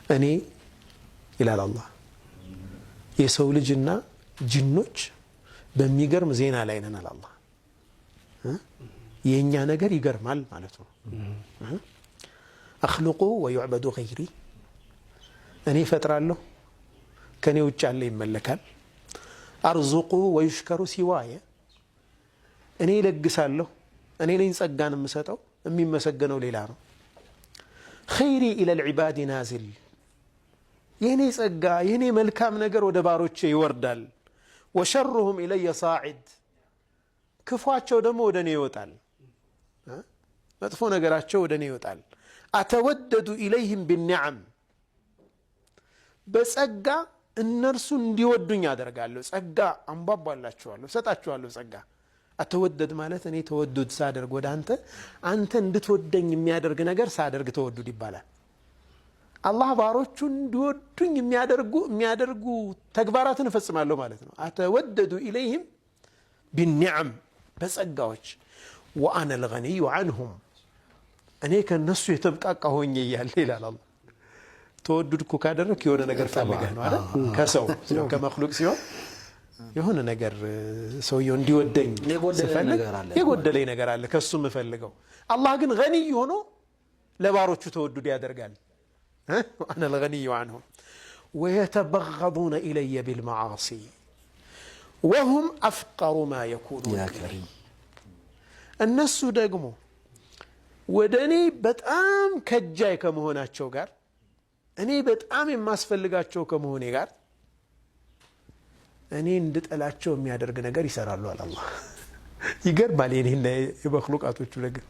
እኔ ይላል አላህ የሰው ልጅና ጅኖች በሚገርም ዜና ላይ ነን አለ አላህ። የኛ ነገር ይገርማል ማለት ነው። አኽልቁ ወዩዕበዱ ገይሪ እኔ ፈጥራለሁ ከኔ ውጭ ያለ ይመለካል። አርዙቁ ወዩሽከሩ ሲዋየ እኔ ለግሳለሁ እኔ ነኝ ጸጋን የምሰጠው የሚመሰገነው ሌላ ነው። ኸይሪ ኢለል ዒባድ ናዝል የኔ ጸጋ የኔ መልካም ነገር ወደ ባሮቼ ይወርዳል። ወሸሩሁም ኢለየ ሳዒድ ክፏቸው ደግሞ ወደ እኔ ይወጣል። መጥፎ ነገራቸው ወደ እኔ ይወጣል። አተወደዱ ኢለይህም ቢኒዓም በጸጋ እነርሱ እንዲወዱኝ አደርጋለሁ። ጸጋ አንቧቧላችኋለሁ ሰጣችኋለሁ ጸጋ። አተወደድ ማለት እኔ ተወዱድ ሳደርግ ወደ አንተ እንድትወደኝ የሚያደርግ ነገር ሳደርግ ተወዱድ ይባላል። አላህ ባሮቹን እንዲወዱኝ የሚያደርጉ ተግባራትን እፈጽማለሁ ማለት ነው። አተወደዱ ኢለይህም ቢኒዓም በጸጋዎች ወአነ ልገኒዩ ዐንሁም እኔ ከነሱ የተብቃቃ ሆኜ እያለ ይላል አላህ። ተወዱድ እኮ ካደረክ የሆነ ነገር ፈልገህ ነው አይደል? ከሰው ከመክሉቅ ሲሆን የሆነ ነገር ሰውየው እንዲወደኝ ስፈልግ የጎደለኝ ነገር አለ ከሱ የምፈልገው። አላህ ግን ገኒይ ሆኖ ለባሮቹ ተወዱድ ያደርጋል። ወአነ ልገኒዩ ዐንሁም ወየተበገዱነ ኢለየ ቢልመዓሲ ወሁም አፍቀሩ ማ የኩኑን ኢለይህ እነሱ ደግሞ ወደ እኔ በጣም ከጃይ ከመሆናቸው ጋር እኔ በጣም የማስፈልጋቸው ከመሆኔ ጋር እኔ እንድጠላቸው የሚያደርግ ነገር ይሰራሉ አለ አላህ። ይገርማል የኔና የመክሉቃቶቹ ነገር።